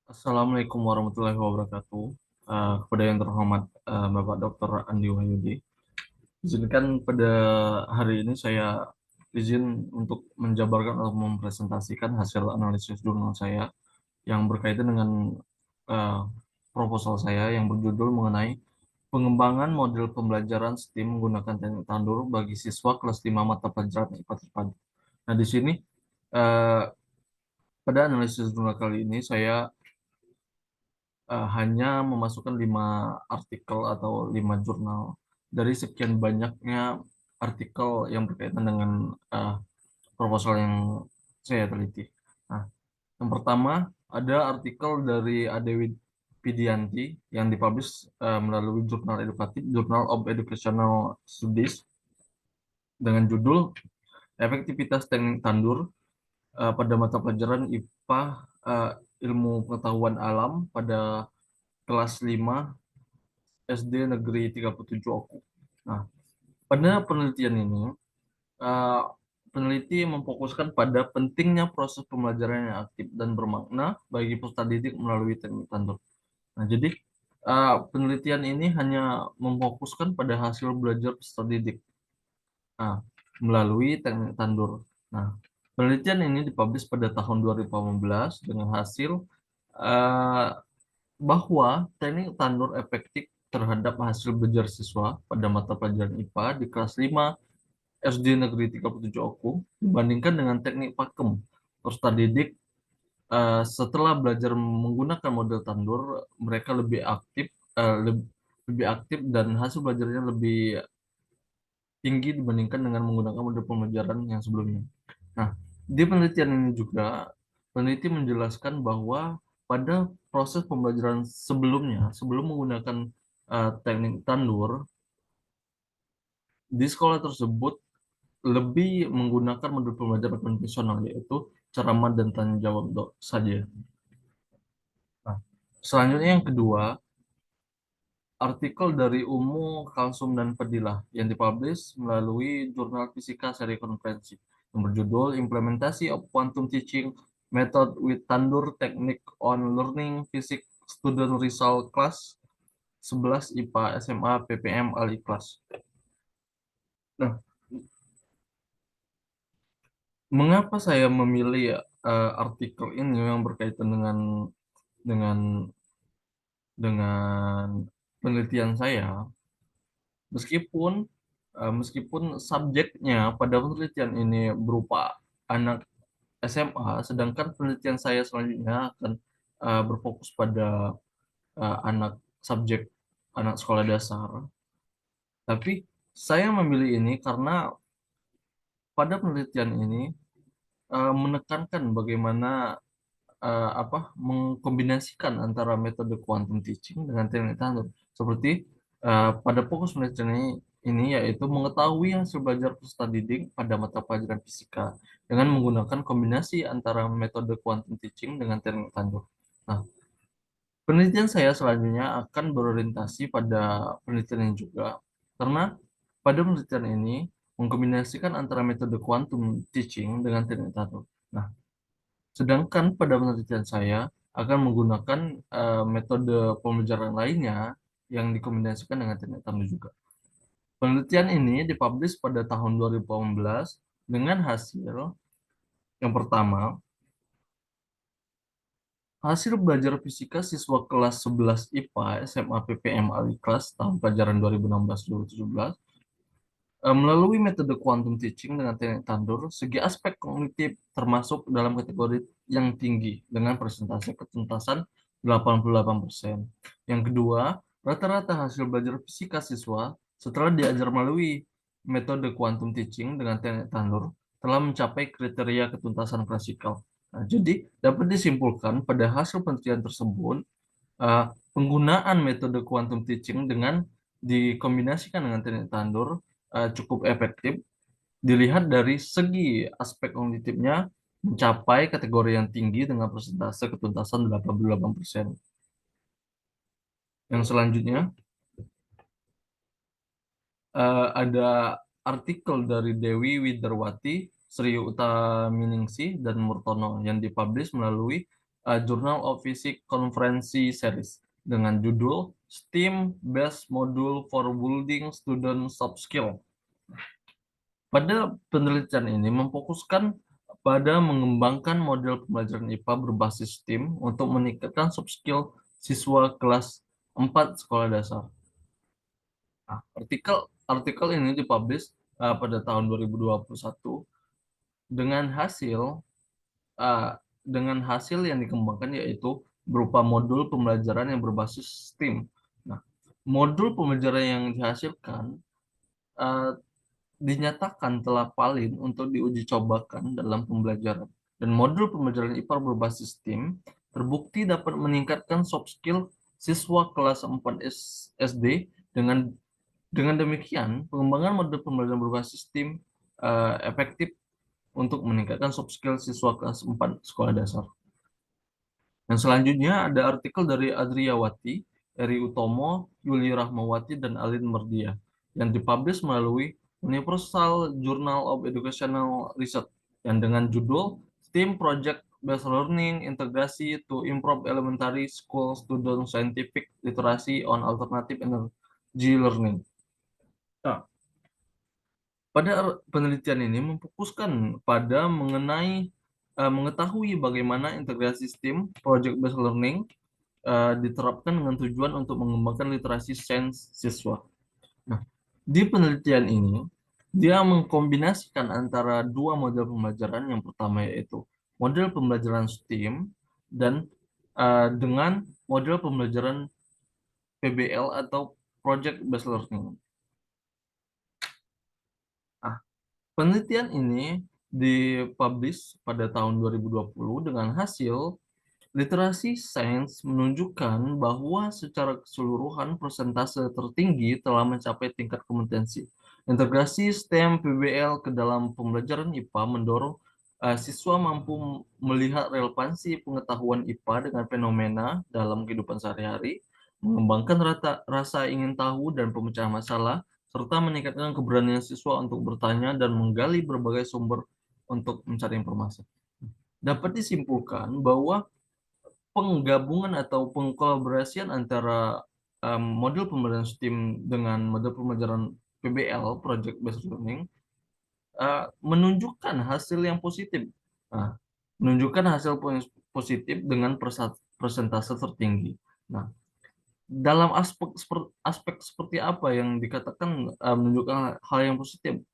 Assalamualaikum warahmatullahi wabarakatuh. Kepada yang terhormat Bapak Dr. Andi Wahyudi, izinkan pada hari ini saya izin untuk menjabarkan atau mempresentasikan hasil analisis jurnal saya yang berkaitan dengan uh, proposal saya yang berjudul mengenai pengembangan model pembelajaran STEAM menggunakan teknik tandur bagi siswa kelas 5 mata pelajaran IPA terpadu. Nah, di sini uh, pada analisis jurnal kali ini saya hanya memasukkan 5 artikel atau 5 jurnal dari sekian banyaknya artikel yang berkaitan dengan proposal yang saya teliti. Nah, yang pertama ada artikel dari Adewi Pidianti yang dipublish melalui jurnal edukatif Journal of Educational Studies dengan judul Efektivitas Teknik Tandur pada mata pelajaran IPA Ilmu Pengetahuan Alam pada kelas 5 SD Negeri 37 Oku. Nah, pada penelitian ini, eh, peneliti memfokuskan pada pentingnya proses pembelajaran yang aktif dan bermakna bagi peserta didik melalui teknik tandur. Nah, jadi penelitian ini hanya memfokuskan pada hasil belajar peserta didik melalui teknik tandur. Nah, penelitian ini dipublish pada tahun 2018 dengan hasil eh, bahwa teknik tandur efektif terhadap hasil belajar siswa pada mata pelajaran IPA di kelas 5 SD Negeri 37 Oku dibandingkan dengan teknik pakem. Peserta didik setelah belajar menggunakan model tandur, mereka lebih aktif, lebih aktif dan hasil belajarnya lebih tinggi dibandingkan dengan menggunakan model pembelajaran yang sebelumnya. Nah, di penelitian ini juga peneliti menjelaskan bahwa pada proses pembelajaran sebelumnya, sebelum menggunakan teknik tandur, di sekolah tersebut lebih menggunakan model pembelajaran konvensional yaitu ceramah dan tanya jawab saja. Nah, selanjutnya yang kedua, artikel dari Umu Kalsum dan Fadilah yang dipublish melalui jurnal fisika seri konferensi yang berjudul Implementasi of Quantum Teaching Method with Tandur Technique on Learning Physics Student Result Class 11 IPA SMA PPM Al Ikhlas. Nah, mengapa saya memilih artikel ini yang berkaitan dengan dengan penelitian saya? Meskipun meskipun subjeknya pada penelitian ini berupa anak SMA, sedangkan penelitian saya selanjutnya akan berfokus pada anak subjek anak sekolah dasar. Tapi saya memilih ini karena pada penelitian ini menekankan bagaimana mengkombinasikan antara metode quantum teaching dengan teknik tandur. Seperti pada fokus penelitian ini yaitu mengetahui hasil belajar peserta didik pada mata pelajaran fisika dengan menggunakan kombinasi antara metode quantum teaching dengan teknik tandur. Nah, penelitian saya selanjutnya akan berorientasi pada penelitian ini juga karena pada penelitian ini mengkombinasikan antara metode quantum teaching dengan teknik tandur. Nah, sedangkan pada penelitian saya akan menggunakan metode pembelajaran lainnya yang dikombinasikan dengan teknik tandur juga. Penelitian ini dipublish pada tahun 2018 dengan hasil yang pertama, hasil belajar fisika siswa kelas 11 IPA SMA PPM Aliklas tahun pelajaran 2016-2017 melalui metode quantum teaching dengan teknik tandur, segi aspek kognitif termasuk dalam kategori yang tinggi dengan presentasi ketuntasan 88%. Yang kedua, rata-rata hasil belajar fisika siswa setelah diajar melalui metode quantum teaching dengan teknik tandur telah mencapai kriteria ketuntasan klasikal. Nah, jadi dapat disimpulkan pada hasil penelitian tersebut, eh, penggunaan metode quantum teaching dengan dikombinasikan dengan teknik tandur cukup efektif dilihat dari segi aspek kognitifnya mencapai kategori yang tinggi dengan persentase ketuntasan 88%. Yang selanjutnya ada artikel dari Dewi Widarwati, Sri Utaminingsih, dan Murtono yang dipublish melalui Journal of Physics Conference Series dengan judul STEAM-Based Module for Building Student Soft Skill. Pada penelitian ini memfokuskan pada mengembangkan model pembelajaran IPA berbasis STEAM untuk meningkatkan soft skill siswa kelas 4 sekolah dasar. Nah, artikel ini dipublish pada tahun 2021 dengan hasil uh, dengan hasil yang dikembangkan yaitu berupa modul pembelajaran yang berbasis STEAM. Nah, modul pembelajaran yang dihasilkan uh, dinyatakan telah valid untuk diuji cobakan dalam pembelajaran. Dan modul pembelajaran IPA berbasis STEAM terbukti dapat meningkatkan soft skill siswa kelas 4 SD. Dengan demikian, pengembangan modul pembelajaran berbasis STEAM efektif untuk meningkatkan soft skill siswa kelas 4 sekolah dasar. Yang selanjutnya ada artikel dari Adriawati, Eri Utomo, Yuli Rahmawati, dan Alin Merdia yang dipublish melalui Universal Journal of Educational Research yang dengan judul STEAM Project Based Learning Integrasi to Improve Elementary School Student Scientific Literacy on Alternative Energy Learning. Nah, pada penelitian ini memfokuskan pada mengetahui bagaimana integrasi STEAM Project Based Learning diterapkan dengan tujuan untuk mengembangkan literasi sains siswa. Nah, di penelitian ini dia mengkombinasikan antara dua model pembelajaran. Yang pertama yaitu model pembelajaran STEAM dan dengan model pembelajaran PBL atau Project Based Learning. Nah, penelitian ini dipublish pada tahun 2020 dengan hasil literasi sains menunjukkan bahwa secara keseluruhan persentase tertinggi telah mencapai tingkat kompetensi. Integrasi STEM PBL ke dalam pembelajaran IPA mendorong siswa mampu melihat relevansi pengetahuan IPA dengan fenomena dalam kehidupan sehari-hari, mengembangkan rasa ingin tahu dan pemecahan masalah, serta meningkatkan keberanian siswa untuk bertanya dan menggali berbagai sumber untuk mencari informasi. Dapat disimpulkan bahwa penggabungan atau pengkolaborasian antara model pembelajaran STEAM dengan model pembelajaran PBL (Project Based Learning) menunjukkan hasil yang positif. Nah, menunjukkan hasil positif dengan persentase tertinggi. Nah, dalam aspek seperti apa yang dikatakan menunjukkan hal yang positif?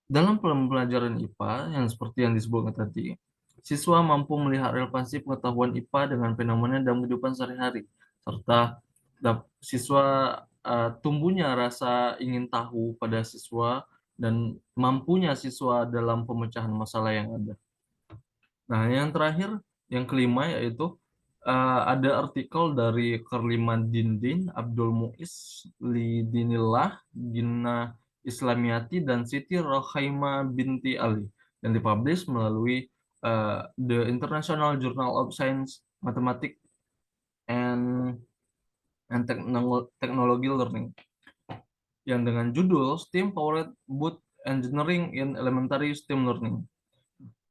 Dalam pembelajaran IPA yang seperti yang disebutkan tadi, siswa mampu melihat relevansi pengetahuan IPA dengan fenomena dalam kehidupan sehari-hari, serta siswa tumbuhnya rasa ingin tahu pada siswa dan mampunya siswa dalam pemecahan masalah yang ada. Nah, yang terakhir, yang kelima yaitu ada artikel dari Kerliman Dindin, Abdul Muiz Lidinillah, Gina Islamiyati, dan Siti Rohaima binti Ali yang dipublish melalui The International Journal of Science, Mathematics, and Technology Learning yang dengan judul STEAM Powered Boot Engineering in Elementary STEAM Learning.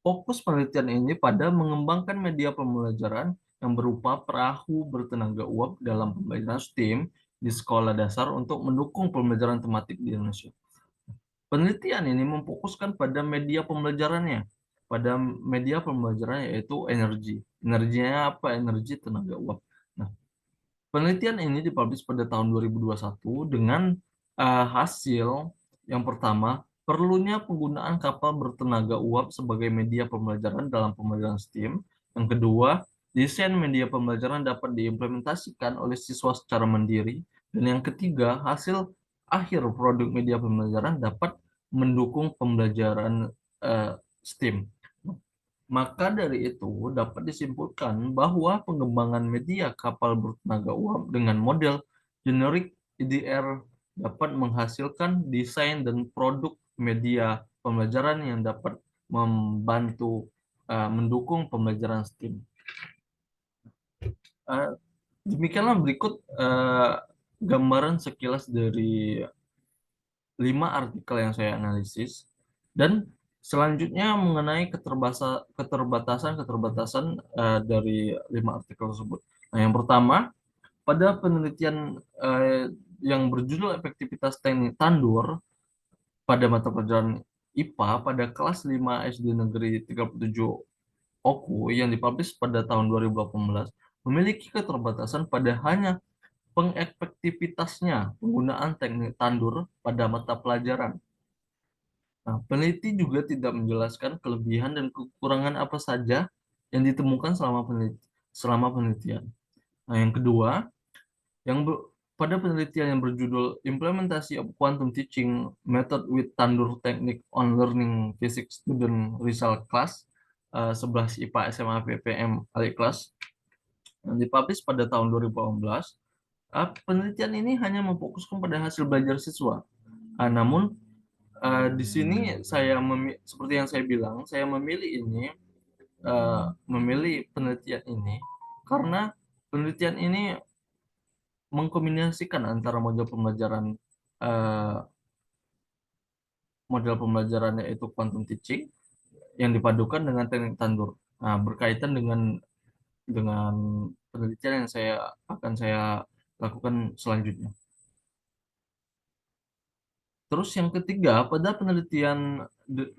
Fokus penelitian ini pada mengembangkan media pembelajaran yang berupa perahu bertenaga uap dalam pembelajaran STEAM di sekolah dasar untuk mendukung pembelajaran tematik di Indonesia. Penelitian ini memfokuskan pada media pembelajarannya, yaitu energi. Energinya apa? Energi tenaga uap. Nah, penelitian ini dipublish pada tahun 2021 dengan hasil yang pertama, perlunya penggunaan kapal bertenaga uap sebagai media pembelajaran dalam pembelajaran STEAM. Yang kedua, desain media pembelajaran dapat diimplementasikan oleh siswa secara mandiri. Dan yang ketiga, hasil akhir produk media pembelajaran dapat mendukung pembelajaran STEAM. Maka dari itu dapat disimpulkan bahwa pengembangan media kapal bertenaga uap dengan model generik EDR dapat menghasilkan desain dan produk media pembelajaran yang dapat membantu mendukung pembelajaran STEAM. Demikianlah berikut gambaran sekilas dari 5 artikel yang saya analisis, dan Selanjutnya mengenai keterbatasan dari 5 artikel tersebut. Nah, yang pertama, pada penelitian yang berjudul efektivitas teknik tandur pada mata pelajaran IPA pada kelas 5 SD Negeri 37 Oku yang dipublish pada tahun 2018 memiliki keterbatasan pada hanya pengefektivitasnya penggunaan teknik tandur pada mata pelajaran. Nah, peneliti juga tidak menjelaskan kelebihan dan kekurangan apa saja yang ditemukan selama penelitian. Nah, yang kedua, pada penelitian yang berjudul Implementasi of Quantum Teaching Method with Tandur Technique on Learning Physics Student Result Class 11 IPA SMA PPM Aliklas yang dipublish pada tahun 2018, penelitian ini hanya memfokuskan pada hasil belajar siswa. Namun di sini seperti yang saya bilang, saya memilih penelitian ini karena penelitian ini mengkombinasikan antara model pembelajaran yaitu quantum teaching yang dipadukan dengan teknik tandur. Nah, berkaitan dengan penelitian yang saya lakukan selanjutnya. Terus yang ketiga, pada penelitian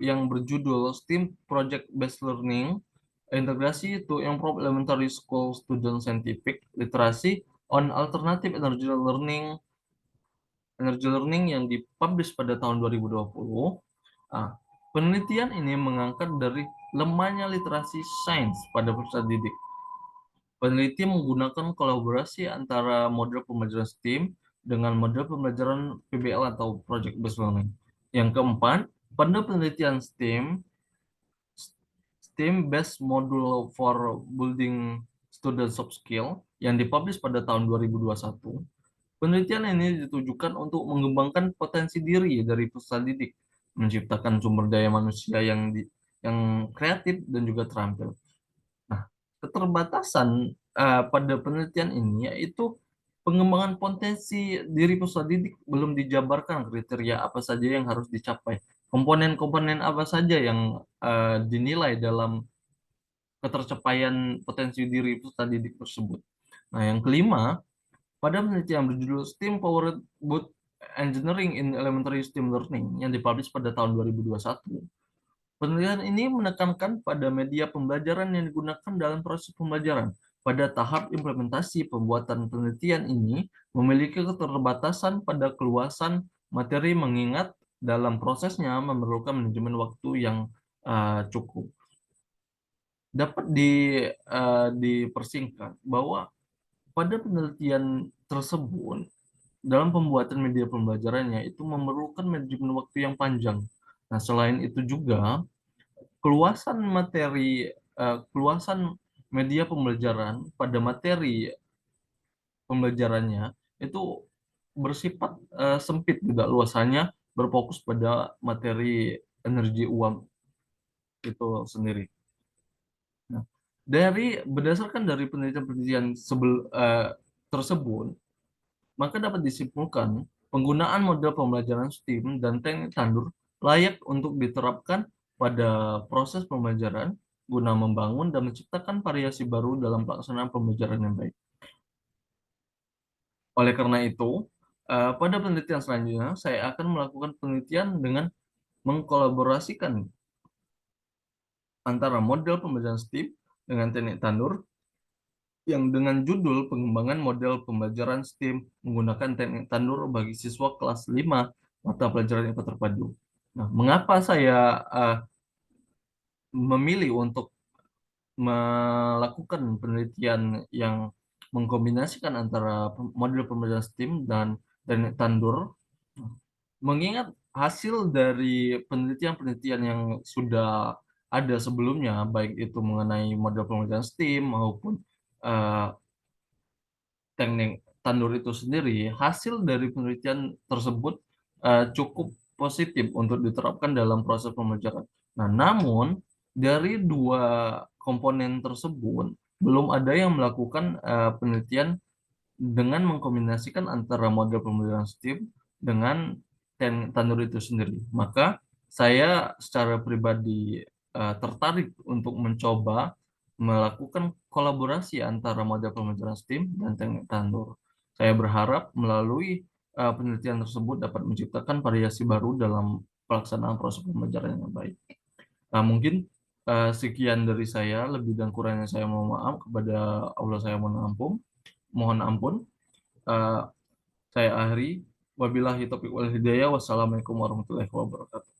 yang berjudul STEAM Project Based Learning, integrasi itu yang Elementary School Student Scientific Literacy on Alternative Energy Learning yang dipublish pada tahun 2020. Penelitian ini mengangkat dari lemahnya literasi sains pada peserta didik. Peneliti menggunakan kolaborasi antara model pembelajaran STEAM dengan model pembelajaran PBL atau Project Based Learning. Yang keempat, pada penelitian STEAM Based Module for Building Student Soft Skill yang dipublish pada tahun 2021, penelitian ini ditujukan untuk mengembangkan potensi diri dari peserta didik, menciptakan sumber daya manusia yang kreatif dan juga terampil. Nah, keterbatasan pada penelitian ini yaitu pengembangan potensi diri peserta didik belum dijabarkan kriteria apa saja yang harus dicapai, komponen-komponen apa saja yang dinilai dalam ketercapaian potensi diri peserta didik tersebut. Nah, yang kelima, pada penelitian berjudul STEAM Powered Boot Engineering in Elementary STEAM Learning yang dipublish pada tahun 2021, penelitian ini menekankan pada media pembelajaran yang digunakan dalam proses pembelajaran. Pada tahap implementasi, pembuatan penelitian ini memiliki keterbatasan pada keluasan materi mengingat dalam prosesnya memerlukan manajemen waktu yang cukup. Dapat dipersingkat bahwa pada penelitian tersebut, dalam pembuatan media pembelajarannya itu memerlukan manajemen waktu yang panjang. Nah, selain itu juga keluasan media pembelajaran pada materi pembelajarannya itu bersifat sempit, tidak luas, hanya berfokus pada materi energi uang itu sendiri. Nah, berdasarkan dari penelitian-penelitian tersebut, maka dapat disimpulkan penggunaan model pembelajaran STEAM dan teknik tandur layak untuk diterapkan pada proses pembelajaran guna membangun dan menciptakan variasi baru dalam pelaksanaan pembelajaran yang baik. Oleh karena itu, pada penelitian selanjutnya, saya akan melakukan penelitian dengan mengkolaborasikan antara model pembelajaran STEAM dengan teknik tandur yang dengan judul pengembangan model pembelajaran STEAM menggunakan teknik tandur bagi siswa kelas 5 mata pelajaran IPA terpadu. Nah, mengapa saya memilih untuk melakukan penelitian yang mengkombinasikan antara model pembelajaran STEAM dan teknik tandur? Mengingat hasil dari penelitian-penelitian yang sudah ada sebelumnya, baik itu mengenai model pembelajaran STEAM maupun teknik tandur itu sendiri, hasil dari penelitian tersebut cukup positif untuk diterapkan dalam proses pembelajaran. Nah, namun dari dua komponen tersebut belum ada yang melakukan penelitian dengan mengkombinasikan antara model pembelajaran STEAM dengan teknik tandur itu sendiri. Maka Saya secara pribadi tertarik untuk mencoba melakukan kolaborasi antara model pembelajaran STEAM dan teknik tandur. Saya berharap melalui penelitian tersebut dapat menciptakan variasi baru dalam pelaksanaan proses pembelajaran yang baik. Nah, mungkin sekian dari saya, lebih dan kurangnya saya mohon maaf, kepada Allah saya mohon ampun. Eh, saya akhiri, wabillahi taufiq wal hidayah, wassalamualaikum warahmatullahi wabarakatuh.